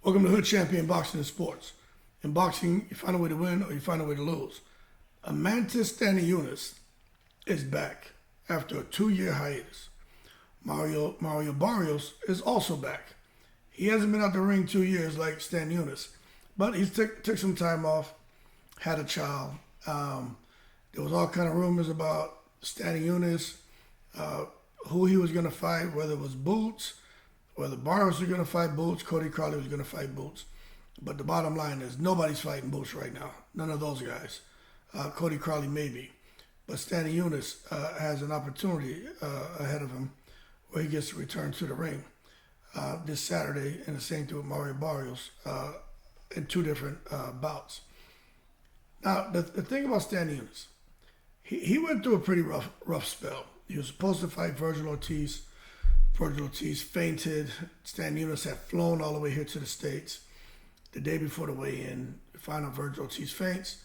Welcome to Hood Champion Boxing and Sports. In boxing, you find a way to win or you find a way to lose. Amantis Stanionis is back after a 2-year hiatus. Mario Barrios is also back. He hasn't been out the ring 2 years like Stanionis, but he took some time off, had a child. There was all kind of rumors about Stanionis, who he was going to fight, whether it was Boots, whether Barrios was going to fight Boots, Cody Crowley was going to fight Boots. But the bottom line is nobody's fighting Boots right now. None of those guys. Cody Crowley maybe. But Stanionis has an opportunity ahead of him where he gets to return to the ring this Saturday, and the same thing with Mario Barrios in 2 different bouts. Now, the thing about Stanionis, he went through a pretty rough spell. He was supposed to fight Virgil Ortiz. Virgil Ortiz fainted. Stanionis had flown all the way here to the States. The day before the weigh-in, find out Virgil Ortiz faints.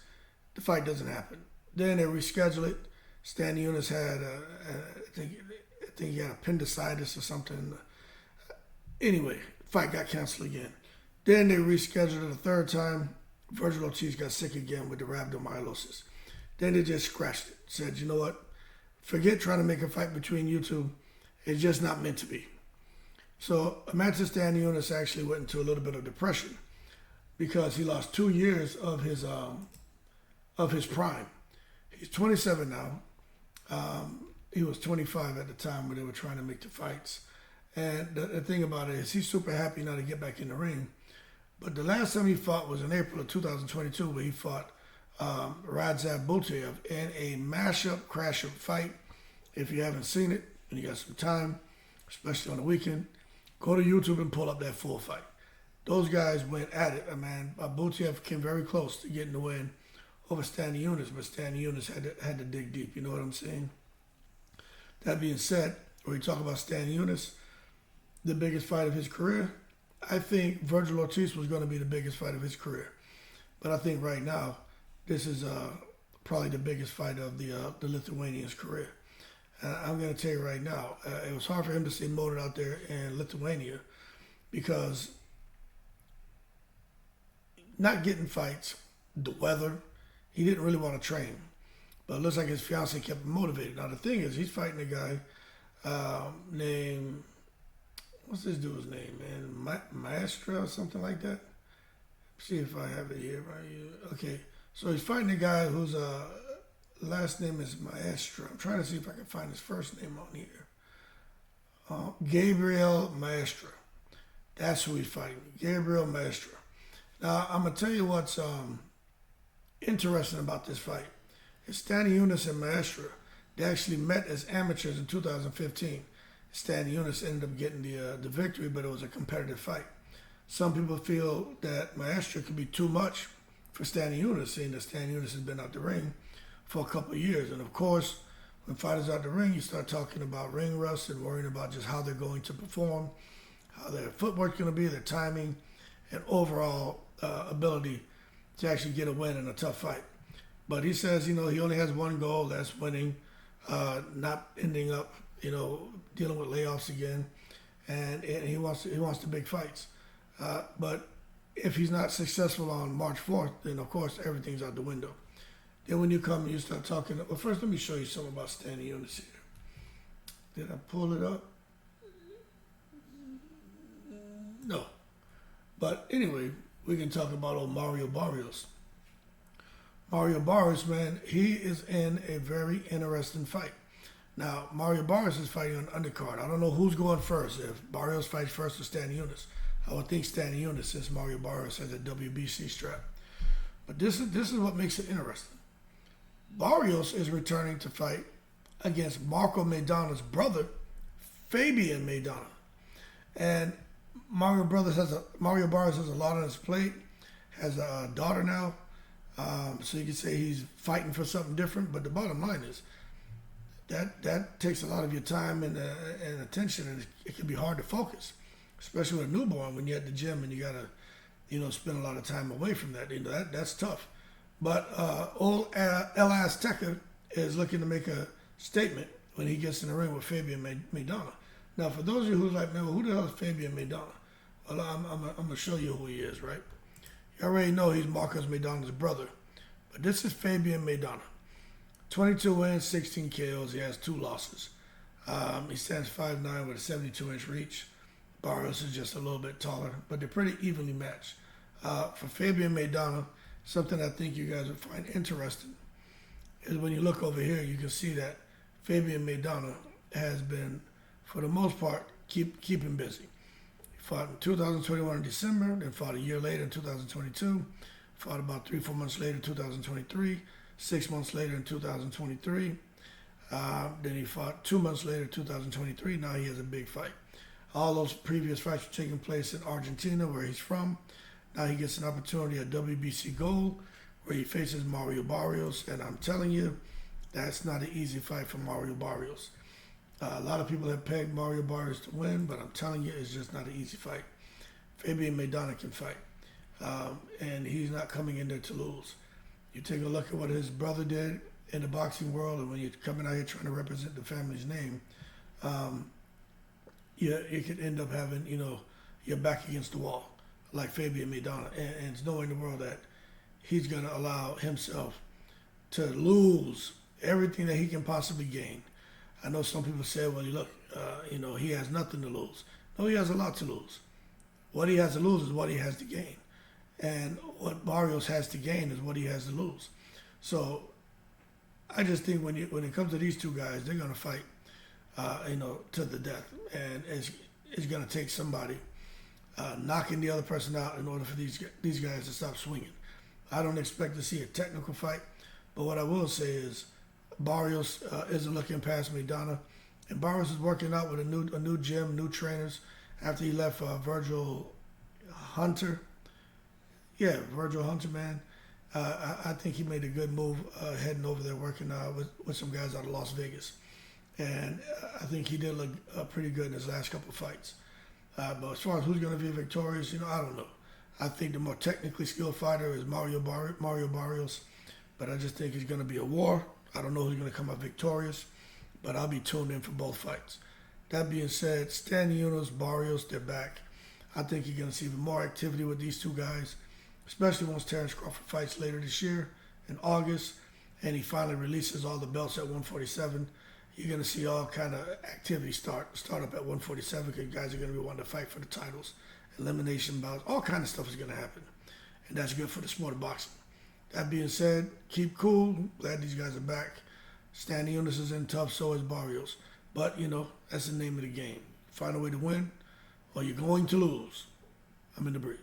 The fight doesn't happen. Then they reschedule it. Stanionis had, I think he had appendicitis or something. Anyway, fight got canceled again. Then they rescheduled it a 3rd time. Virgil Ortiz got sick again with the rhabdomyolysis. Then they just scratched it. Said, you know what? Forget trying to make a fight between you two. It's just not meant to be. So Amantis Stanionis actually went into a little bit of depression because he lost 2 years of his prime. He's 27 now. He was 25 at the time when they were trying to make the fights. And the thing about it is he's super happy now to get back in the ring. But the last time he fought was in April of 2022, where he fought Radzab Bultaev in a mashup, crash-up fight. If you haven't seen it and you got some time, especially on the weekend, go to YouTube and pull up that full fight. Those guys went at it. Bultaev came very close to getting the win over Stanionis, but Stanionis had to dig deep. You know what I'm saying? That being said, when we talk about Stanionis, the biggest fight of his career, I think Virgil Ortiz was going to be the biggest fight of his career. But I think right now, this is probably the biggest fight of the Lithuanian's career. I'm going to tell you right now, it was hard for him to stay molded out there in Lithuania because not getting fights, the weather, he didn't really want to train. But it looks like his fiance kept him motivated. Now, the thing is, he's fighting a guy named, what's this dude's name, man? Maestre or something like that? See if I have it here. Right? Okay, so he's fighting a guy whose last name is Maestre. I'm trying to see if I can find his first name on here. Gabriel Maestre. That's who he's fighting, Gabriel Maestre. Now, I'm going to tell you what's interesting about this fight. It's Stanionis and Maestre. They actually met as amateurs in 2015. Stanionis ended up getting the victory, but it was a competitive fight. Some people feel that Maestre could be too much for Stanionis, seeing that Stanionis has been out the ring for a couple of years. And of course, when fighters out the ring, you start talking about ring rust and worrying about just how they're going to perform, how their footwork's going to be, their timing, and overall ability to actually get a win in a tough fight. But he says, he only has one goal, that's winning, not ending up, dealing with layoffs again, and he wants the big fights. But if he's not successful on March 4th, then of course everything's out the window. Then when you come and you start talking, well, first let me show you something about Stanionis here. Did I pull it up? No. But anyway, we can talk about old Mario Barrios. Mario Barrios, man, he is in a very interesting fight. Now, Mario Barrios is fighting on undercard. I don't know who's going first, if Barrios fights first or Stanionis. I would think Stanionis, since Mario Barrios has a WBC strap. But this is what makes it interesting. Barrios is returning to fight against Marco Maidana's brother, Fabian Maidana. And Mario Barrios has a lot on his plate, has a daughter now. So you could say he's fighting for something different. But the bottom line is that takes a lot of your time and attention, and it can be hard to focus, especially with a newborn when you're at the gym and you gotta, spend a lot of time away from that. That's tough. But old El Azteca is looking to make a statement when he gets in the ring with Fabian Maidana. Now, for those of you who's like, man, well, who the hell is Fabian Maidana? Well, I'm going to show you who he is, right? You already know he's Marcos Maidana's brother. But this is Fabian Maidana. 22 wins, 16 KOs. He has 2 losses. He stands 5'9" with a 72-inch reach. Barrios is just a little bit taller, but they're pretty evenly matched. For Fabian Maidana, something I think you guys would find interesting is when you look over here, you can see that Fabian Maidana has been, for the most part, keeping busy. He fought in 2021 in December, then fought a year later in 2022, fought about 3-4 months later in 2023, 6 months later in 2023. Then he fought 2 months later in 2023. Now he has a big fight. All those previous fights were taking place in Argentina, where he's from. Now he gets an opportunity at WBC Gold, where he faces Mario Barrios. And I'm telling you, that's not an easy fight for Mario Barrios. A lot of people have pegged Mario Barrios to win, but I'm telling you, it's just not an easy fight. Fabian Maidana can fight, and he's not coming in there to lose. You take a look at what his brother did in the boxing world, and when you're coming out here trying to represent the family's name, it could end up having, your back against the wall, like Fabian Maidana. And it's knowing the world that he's going to allow himself to lose everything that he can possibly gain. I know some people say, well, look, he has nothing to lose. No, he has a lot to lose. What he has to lose is what he has to gain. And what Barrios has to gain is what he has to lose. So I just think when it comes to these two guys, they're going to fight, to the death. And it's going to take somebody knocking the other person out in order for these guys to stop swinging. I don't expect to see a technical fight, but what I will say is Barrios isn't looking past Maidana, and Barrios is working out with a new gym, new trainers after he left Virgil Hunter. Yeah, Virgil Hunter, man. I think he made a good move heading over there, working with some guys out of Las Vegas. And I think he did look pretty good in his last couple of fights. But as far as who's going to be victorious, I don't know. I think the more technically skilled fighter is Mario Barrios. But I just think it's going to be a war. I don't know who's going to come out victorious, but I'll be tuned in for both fights. That being said, Stanionis, Barrios, they're back. I think you're going to see even more activity with these two guys, especially once Terrence Crawford fights later this year in August, and he finally releases all the belts at 147. You're going to see all kind of activity start up at 147 because guys are going to be wanting to fight for the titles, elimination bouts, all kind of stuff is going to happen, and that's good for the sport of boxing. That being said, keep cool. Glad these guys are back. Stanionis is in tough, so is Barrios. But, that's the name of the game. Find a way to win, or you're going to lose. I'm in the breeze.